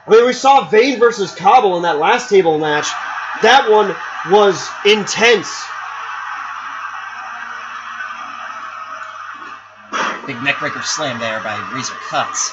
I mean, we saw Vane versus Cobble in that last table match. That one was intense. Big neckbreaker slam there by Razor Cuts.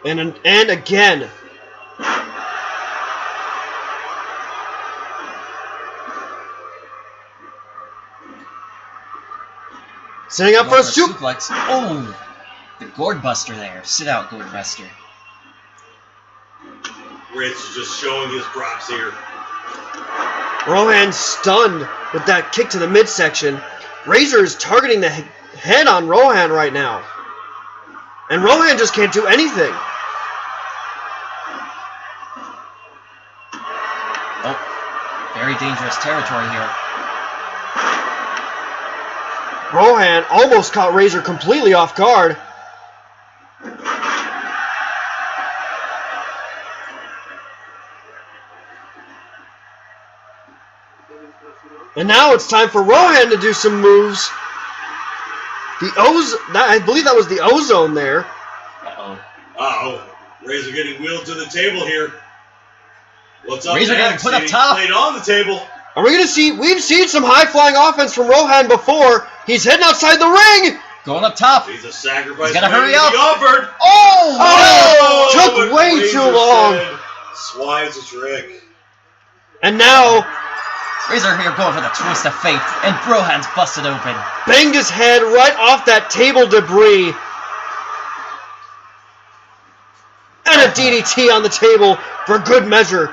And again. Setting up for a suplex. Oh, the gourd buster there. Sit out, gourd buster. Razor's just showing his props here. Rohan stunned with that kick to the midsection. Razor is targeting the head on Rohan right now. And Rohan just can't do anything. Oh, very dangerous territory here. Rohan almost caught Razor completely off guard. And now it's time for Rohan to do some moves. I believe that was the ozone there. Uh-oh. Uh-oh. Razor getting wheeled to the table here. What's up Razor next? getting put up top. Laid on the table. Are we going to see... We've seen some high-flying offense from Rohan before. He's heading outside the ring. Going up top. He's a sacrifice. He's got to hurry up. Offered. Oh! Took way too long. Swipe's a trick. And now... Razor here going for the twist of fate, and Rohan's busted open. Banged his head right off that table debris. And a DDT on the table for good measure.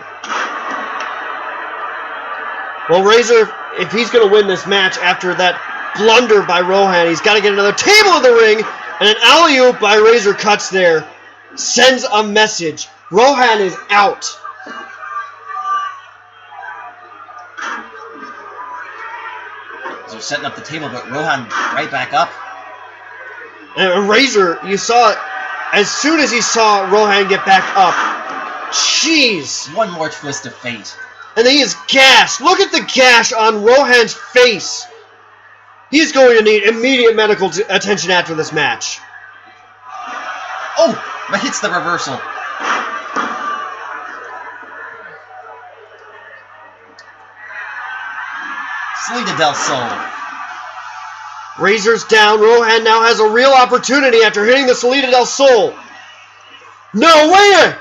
Well, Razor, if he's going to win this match after that blunder by Rohan, he's got to get another table in the ring. And an alley-oop by Razor Cuts there sends a message. Rohan is out. So setting up the table, but Rohan right back up. And Razor, you saw it as soon as he saw Rohan get back up. Jeez. One more twist of fate. And he is gashed. Look at the gash on Rohan's face. He's going to need immediate medical attention after this match. Oh, but hits the reversal. Salida del Sol. Razor's down. Rohan now has a real opportunity after hitting the Salida del Sol. No, wait!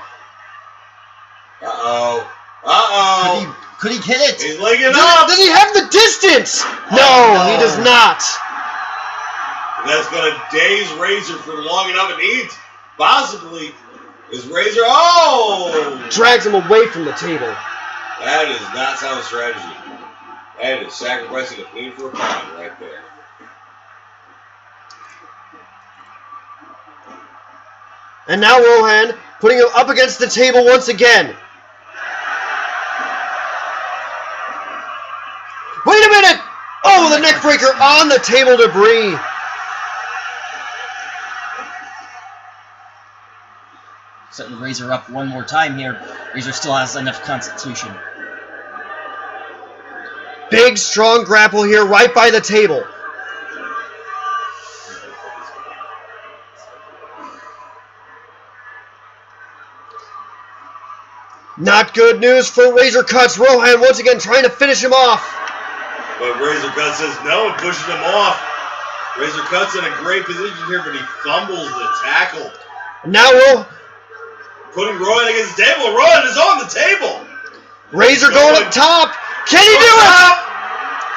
Uh-oh. Uh-oh. Could he hit it? He's legging up. Does he have the distance? No, he does not. That's going to daze Razor for long enough. It needs, possibly, is Razor. Oh! Drags him away from the table. That is not sound strategy. That is sacrificing a queen for a pawn right there. And now Rohan putting him up against the table once again. Wait a minute! Oh, the neck breaker on the table debris. Setting Razor up one more time here. Razor still has enough constitution. Big, strong grapple here right by the table. Not good news for Razor Cuts. Rohan once again trying to finish him off. But Razor Cuts says no and pushes him off. Razor Cuts in a great position here, but he fumbles the tackle. Now putting Rohan against the table. Rohan is on the table. Razor going up top. Can he do it?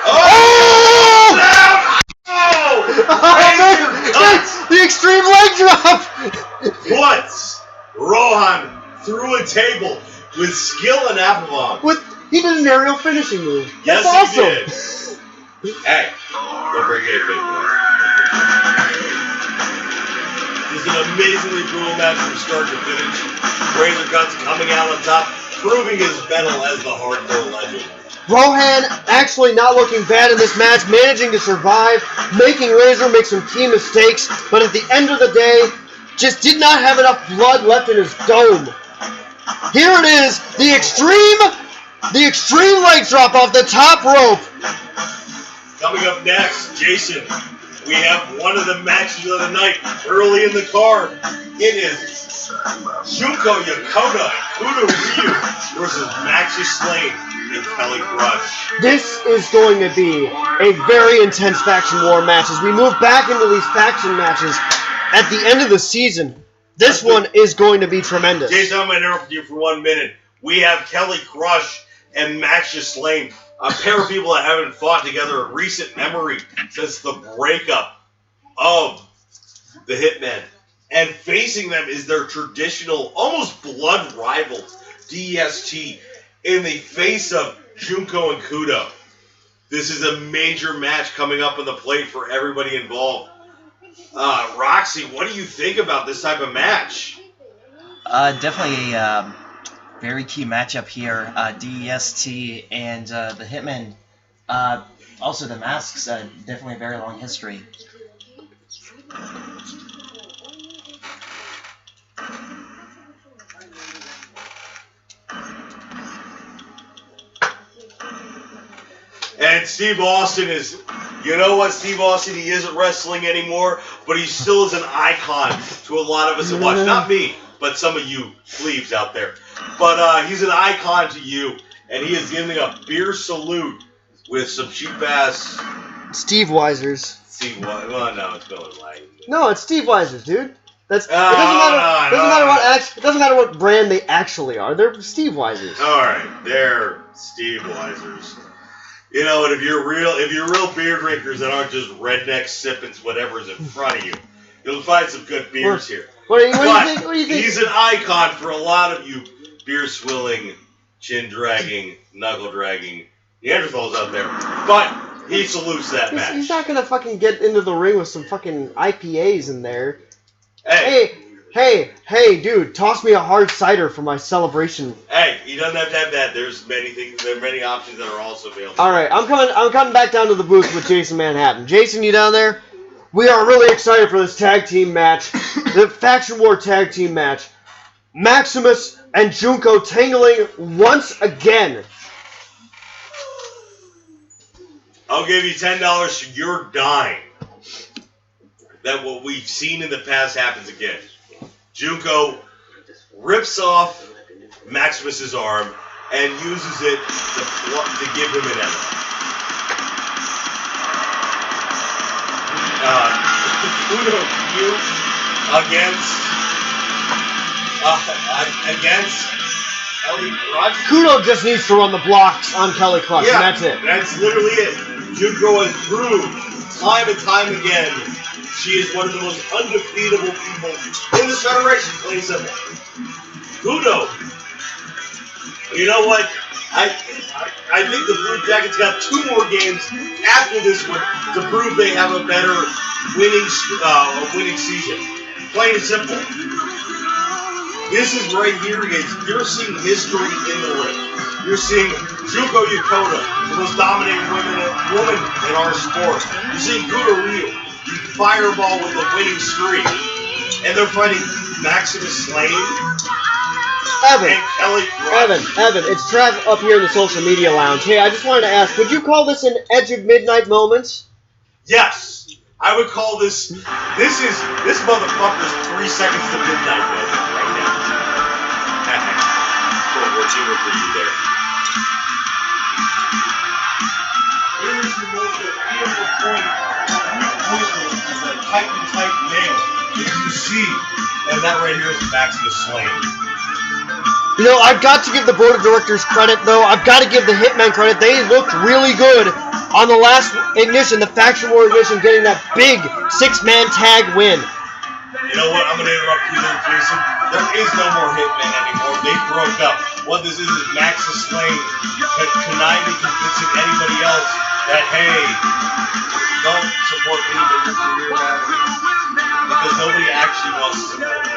Oh! Oh! Cuts. The extreme leg drop. Puts Rohan through a table with skill and Applebomb. He did an aerial finishing move. Yes, That's awesome. He did. Hey, don't break anything. This is an amazingly brutal match from start to finish. Razor Cuts coming out on top, proving his mettle as the hardcore legend. Rohan actually not looking bad in this match, managing to survive, making Razor make some key mistakes, but at the end of the day, just did not have enough blood left in his dome. Here it is, the extreme leg drop off the top rope. Coming up next, Jason we have one of the matches of the night early in the card. It is Junko Yokota and Kudo Ryu versus Maxi Slane and Kelly Crush. This is going to be a very intense faction war match as we move back into these faction matches at the end of the season. This one is going to be tremendous. Jason, I'm going to interrupt you for 1 minute. We have Kelly Crush and Maxi Slane, a pair of people that haven't fought together in recent memory since the breakup of the Hitmen. And facing them is their traditional, almost blood rivals, DST, in the face of Junko and Kudo. This is a major match coming up on the plate for everybody involved. Roxy, what do you think about this type of match? Definitely a very key matchup here. DEST and the Hitmen. Also the Masks, definitely a very long history. And Steve Austin is, you know what, Steve Austin, he isn't wrestling anymore, but he still is an icon to a lot of us that watch. Not me, but some of you plebes out there. But he's an icon to you, and he is giving a beer salute with some cheap-ass... Steve Weisers. Steve Weisers. Well, no, it's Miller Lite. No, it's Steve Weisers, dude. It doesn't matter what brand they actually are. They're Steve Weisers. All right, they're Steve Weisers. You know, and if you're real beer drinkers that aren't just redneck sipping whatever's in front of you, you'll find some good beers here. What do you think? He's an icon for a lot of you beer swilling, chin dragging, knuckle dragging Neanderthals out there. But he salutes that match. He's not gonna fucking get into the ring with some fucking IPAs in there. Hey, dude, toss me a hard cider for my celebration. Hey, he doesn't have to have that. There's many things. There are many options that are also available. All right, I'm coming back down to the booth with Jason Manhattan. Jason, you down there? We are really excited for this tag team match, the Faction War tag team match. Maximus and Junko tangling once again. I'll give you $10 to your dime that what we've seen in the past happens again. Junko rips off Maximus's arm and uses it to give him an elbow. Kudo Ryu against Kelly Crush. Kudo just needs to run the blocks on Kelly Crush, and that's it. That's literally it. Junko has proved time and time again she is one of the most undefeatable people in this federation, plain simple. Kudo, you know what? I think the Blue Jackets got 2 more games after this one to prove they have a better winning season. Plain and simple. This is right here, you're seeing history in the ring. You're seeing Junko Yokota, the most dominating woman in our sport. You're seeing Kudo Ryu, fireball with a winning streak. And they're fighting Maximus Slane and Kelly Crush. Evan, it's Trav up here in the social media lounge. Hey, I just wanted to ask, would you call this an Edge of Midnight moments? Yes. I would call this motherfucker's 3 seconds to midnight moment right now. World War II for you there. Here is the most beautiful point. Is a tight nail. If you see, and that right here is Maximus Slane. You know, I've got to give the board of directors credit, though. I've got to give the Hitmen credit. They looked really good on the last ignition, the Faction War ignition, getting that big 6-man tag win. You know what? I'm going to interrupt you there, Jason. There is no more Hitmen anymore. They broke up. What this is Maximus Slane conniving, convincing anybody else that, hey, don't support me, but your career matters. Because nobody actually wants to support me.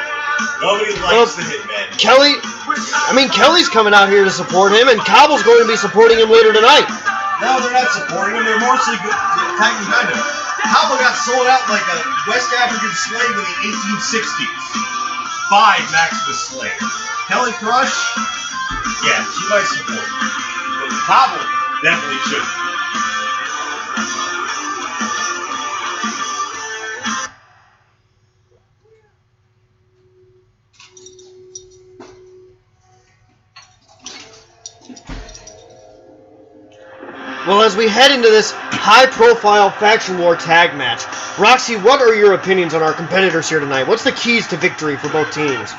Nobody likes the Hitman. Kelly's coming out here to support him, and Cobble's going to be supporting him later tonight. No, they're not supporting him. They're mostly attacking behind him. Cobble got sold out like a West African slave in the 1860s by Maximus Slane. Kelly Crush, yeah, she might support him. But Cobble definitely shouldn't. Well, as we head into this high-profile faction war tag match, Roxy, what are your opinions on our competitors here tonight? What's the keys to victory for both teams?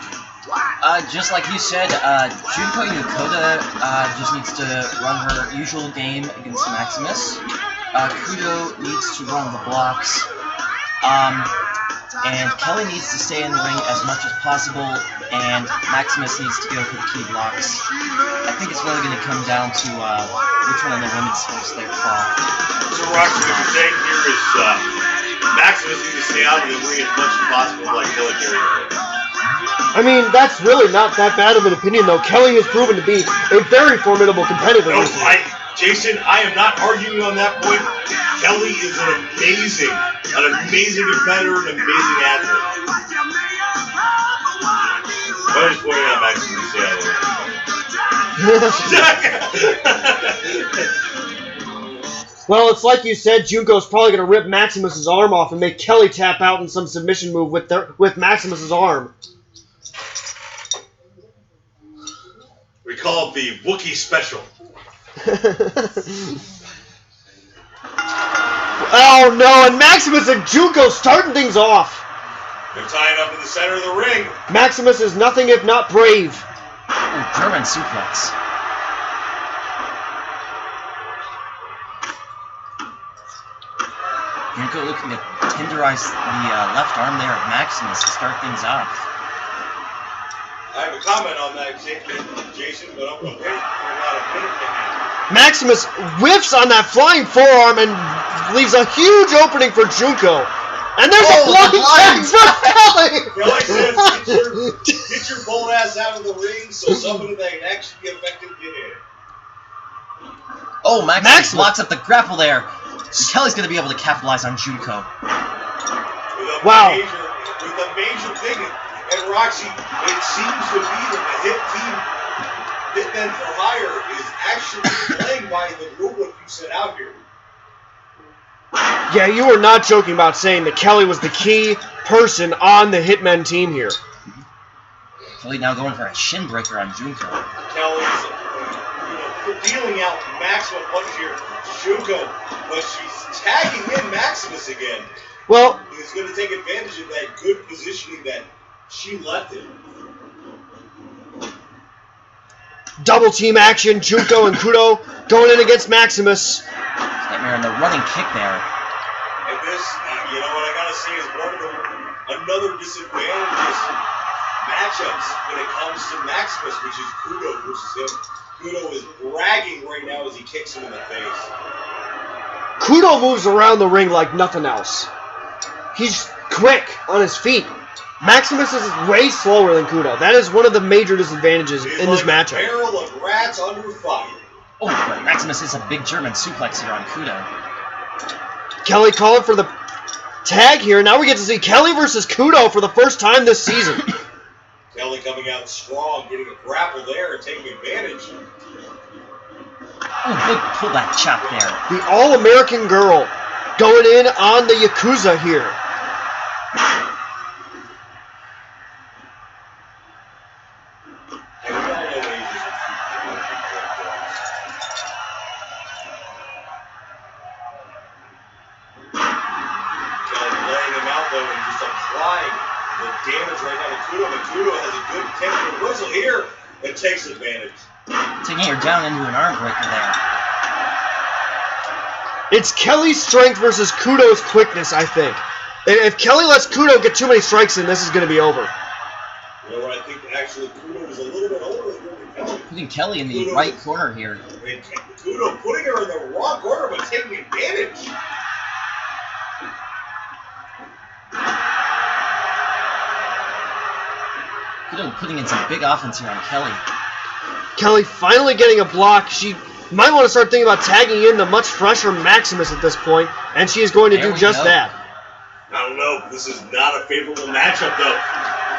Just like you said, Junko Yokota just needs to run her usual game against Maximus. Kudo needs to run the blocks. And Kelly needs to stay in the ring as much as possible, and Maximus needs to go for the key blocks. I think it's really going to come down to which one of the women's supposed they fall. So, Roxy, what you're saying here is Maximus needs to stay out of the ring as much as possible, like Kelly carried. I mean, that's really not that bad of an opinion, though. Kelly has proven to be a very formidable competitor. No, Jason, I am not arguing on that point. Kelly is an amazing competitor, an amazing athlete. I'm just pointing out Maximus to Well, it's like you said, Junko's probably going to rip Maximus's arm off and make Kelly tap out in some submission move with Maximus's arm. We call it the Wookiee Special. Oh no, and Maximus and Junko starting things off. They're tying up in the center of the ring. Maximus is nothing if not brave. Ooh, German suplex. Junko looking to tenderize the left arm there of Maximus to start things off. I have a comment on that, Jason, but I'm going to wait for about a minute and a half. Maximus whiffs on that flying forearm and leaves a huge opening for Junko. And there's a flying check for Kelly! Kelly says, get your bold ass out of the ring so somebody that can actually be effective get in. Oh, Maximus blocks up the grapple there. Kelly's going to be able to capitalize on Junko. Wow. With a major thing, and Roxy, it seems to be that the hit team, Hitmen for Hire, is actually playing by the rulebook you set out here. Yeah, you were not joking about saying that Kelly was the key person on the Hitmen team here. Kelly now going for a shin breaker on Junko. Kelly's dealing out maximum punches here to Junko, but she's tagging in Maximus again. Well, He's going to take advantage of that good positioning that she left him. double team action, Junko and Kudo going in against Maximus. Nightmare and the running kick there. And this, you know what I gotta say is another disadvantageous matchups when it comes to Maximus, which is Kudo versus him. Kudo is bragging right now as he kicks him in the face. Kudo moves around the ring like nothing else. He's quick on his feet. Maximus is way slower than Kudo. That is one of the major disadvantages in this matchup. He's like a barrel of rats under fire. Oh, but Maximus is a big German suplex here on Kudo. Kelly calling for the tag here. Now we get to see Kelly versus Kudo for the first time this season. Kelly coming out strong, getting a grapple there and taking advantage. Oh, good pullback chop there. The All-American girl going in on the Yakuza here. And takes advantage. Taking her down into an arm breaker there. It's Kelly's strength versus Kudo's quickness, I think. If Kelly lets Kudo get too many strikes in, this is going to be over. You know what, I think actually Kudo is a little bit older than Kelly. Putting Kelly in the right corner here. Kudo putting her in the wrong corner, but taking advantage. Kudo putting in some big offense here on Kelly. Kelly finally getting a block. She might want to start thinking about tagging in the much fresher Maximus at this point, and she is going to do just that. I don't know. This is not a favorable matchup, though.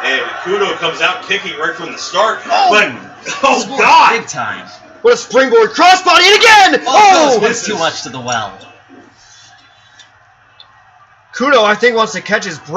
And Kudo comes out kicking right from the start. Oh, God! Big time. What a springboard crossbody, and again! Oh, this was too much to the well. Kudo, I think, wants to catch his breath.